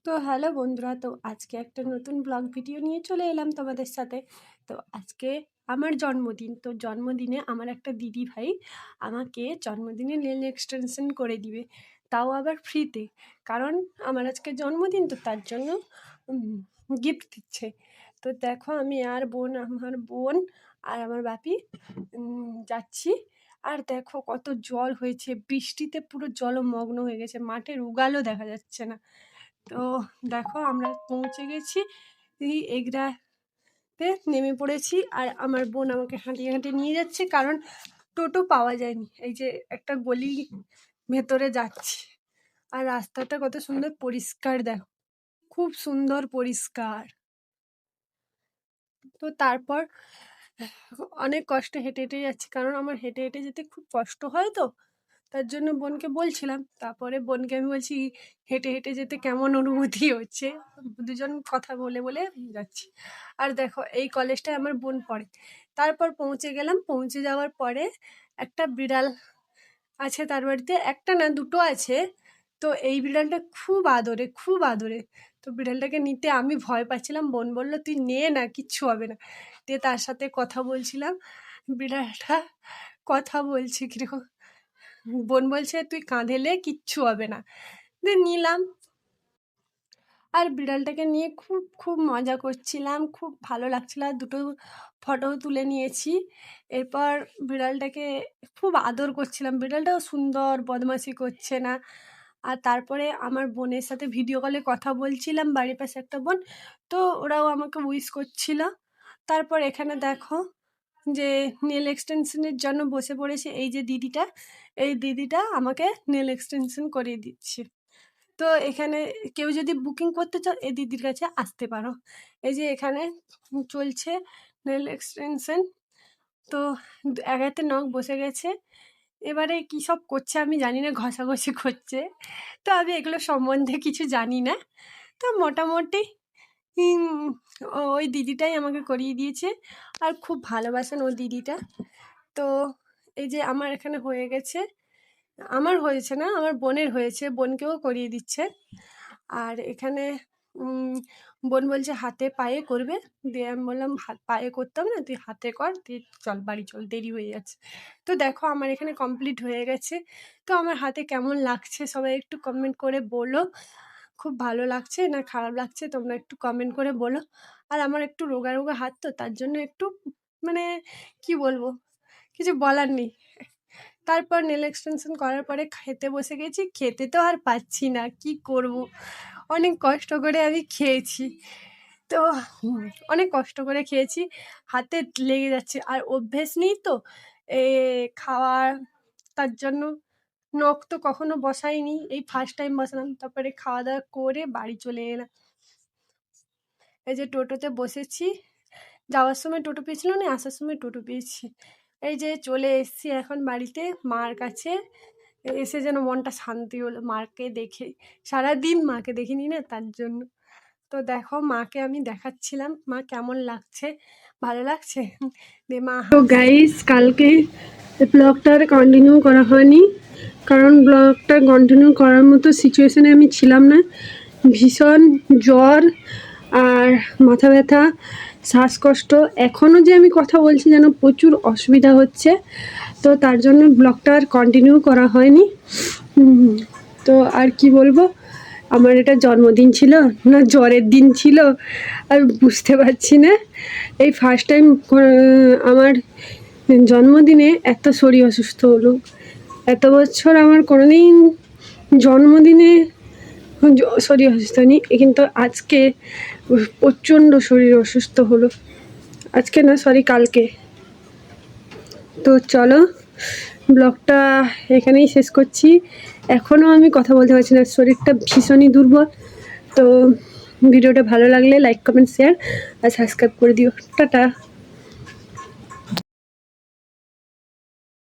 তো হ্যালো বন্ধুরা, তো আজকে একটা নতুন ব্লগ ভিডিও নিয়ে চলে এলাম তোমাদের সাথে। তো আজকে আমার জন্মদিন। তো জন্মদিনে আমার একটা দিদি ভাই আমাকে জন্মদিনে নেল এক্সটেনশন করে দিবে, তাও আবার ফ্রিতে। কারণ আমার আজকে জন্মদিন, তো তার জন্য গিফট দিচ্ছে। তো দেখো আমি আর আমার বোন আর আমার বাপি যাচ্ছি। আর দেখো কত জল হয়েছে, বৃষ্টিতে পুরো জলমগ্ন হয়ে গেছে, মাঠের উগালও দেখা যাচ্ছে না। তো দেখো আমরা পৌঁছে গেছি, এই এগরাতে নেমে পড়েছি। আর আমার বোন আমাকে হাঁটিয়ে হাঁটিয়ে নিয়ে যাচ্ছে, কারণ টোটো পাওয়া যায়নি। এই যে একটা গলি ভেতরে যাচ্ছি, আর রাস্তাটা কত সুন্দর পরিষ্কার, দেখো খুব সুন্দর পরিষ্কার। তো তারপর অনেক কষ্টে হেঁটে হেঁটে যাচ্ছি, কারণ আমার হেঁটে হেঁটে যেতে খুব কষ্ট হয়। তো তার জন্য বোনকে বলছিলাম, তারপরে বোনকে আমি বলছি হেঁটে হেঁটে যেতে কেমন অনুভূতি হচ্ছে। দুজন কথা বলে বলে যাচ্ছি। আর দেখো এই কলেজটায় আমার বোন পড়ে। তারপর পৌঁছে গেলাম, পৌঁছে যাওয়ার পরে একটা বিড়াল আছে তার বাড়িতে, একটা না দুটো আছে। তো এই বিড়ালটা খুব আদরে, খুব আদরে। তো বিড়ালটাকে নিতে আমি ভয় পাচ্ছিলাম, বোন বলল তুই নে না, কিচ্ছু হবে না। দিয়ে তার সাথে কথা বলছিলাম, বিড়ালটা কথা বলছে কিরকম, বোন বলছে তুই কাঁধেলে কিচ্ছু হবে না। দিয়ে নিলাম, আর বিড়ালটাকে নিয়ে খুব খুব মজা করছিলাম, খুব ভালো লাগছিল। আর দুটো ফটোও তুলে নিয়েছি। এরপর বিড়ালটাকে খুব আদর করছিলাম, বিড়ালটাও সুন্দর, বদমাশি করছে না। আর তারপরে আমার বোনের সাথে ভিডিও কলে কথা বলছিলাম, বাড়ির পাশে একটা বোন, তো ওরাও আমাকে উইশ করছিল। তারপর এখানে দেখো যে নেল এক্সটেনশনের জন্য বসে পড়েছে এই যে দিদিটা, এই দিদিটা আমাকে নেল এক্সটেনশন করিয়ে দিচ্ছে। তো এখানে কেউ যদি বুকিং করতে চাও এই দিদির কাছে আসতে পারো। এই যে এখানে চলছে নেল এক্সটেনশন। তো এক হাতে নখ বসে গেছে, এবারে কী সব করছে আমি জানি না, ঘষাঘষি করছে। তো আমি এগুলো সম্বন্ধে কিছু জানি না। তো মোটামুটি ওই দিদিটাই আমাকে করিয়ে দিয়েছে, আর খুব ভালোবাসেন ও দিদিটা। তো এই যে আমার এখানে হয়ে গেছে, আমার হয়েছে না, আমার বোনের হয়েছে, বোনকেও করিয়ে দিচ্ছে। আর এখানে বোন বলছে হাতে পায়ে করবে, দিয়ে আমি বললাম পায়ে করতে হবে না, তুই হাতে কর, তুই চল বাড়ি চল, দেরি হয়ে যাচ্ছে। তো দেখো আমার এখানে কমপ্লিট হয়ে গেছে। তো আমার হাতে কেমন লাগছে সবাই একটু কমেন্ট করে বলো, খুব ভালো লাগছে না খারাপ লাগছে তোমরা একটু কমেন্ট করে বলো। আর আমার একটু রোগা রোগা হাত, তো তার জন্য একটু মানে কি বলবো, কিছু বলার নেই। তারপর নেল এক্সটেনশন করার পরে খেতে বসে গেছি, খেতে তো আর পাচ্ছি না, কি করব। অনেক কষ্ট করে আমি খেয়েছি। তো অনেক কষ্ট করে খেয়েছি, হাতে লেগে যাচ্ছে, আর অভ্যেস নেই তো এ খাওয়ার, তার জন্য নখ তো কখনো বসাইনি, এই ফার্স্ট টাইম বসালাম। তারপরে খাওয়া দাওয়া করে বাড়ি চলে এলাম। এই যে টোটোতে বসেছি, যাওয়ার সময় টোটো পেয়েছিল না, আসার সময় টোটো পেয়েছি। এই যে চলে এসেছি এখন বাড়িতে মার কাছে, এসে যেন মনটা শান্তি হলো মাকে দেখে। সারাদিন মাকে দেখিনি না, তার জন্য। তো দেখো মাকে আমি দেখাচ্ছিলাম, মা কেমন লাগছে, ভালো লাগছে? দে মা। তো গাইস কালকে ব্লগটা আর কন্টিনিউ করা হয়নি, কারণ ব্লগটা কন্টিনিউ করার মতো সিচুয়েশানে আমি ছিলাম না। ভীষণ জ্বর আর মাথা ব্যথা, শ্বাসকষ্ট, এখনও যে আমি কথা বলছি যেন প্রচুর অসুবিধা হচ্ছে। তো তার জন্য ব্লগটা আর কন্টিনিউ করা হয়নি। তো আর কি বলবো, আমার এটা জন্মদিন ছিল না জ্বরের দিন ছিল আমি বুঝতে পারছি না। এই ফার্স্ট টাইম আমার জন্মদিনে এত শরীর অসুস্থ হলো। এত বছর আমার কোনোদিন জন্মদিনে শরীর অসুস্থ হয়নি, কিন্তু আজকে প্রচণ্ড শরীর অসুস্থ হলো। আজকে না, সরি কালকে। তো চলো ব্লগটা এখানেই শেষ করছি। এখনও আমি কথা বলতে পারছি না, শরীরটা ভীষণই দুর্বল। তো ভিডিওটা ভালো লাগলে লাইক কমেন্ট শেয়ার আর সাবস্ক্রাইব করে দিও। টাটা।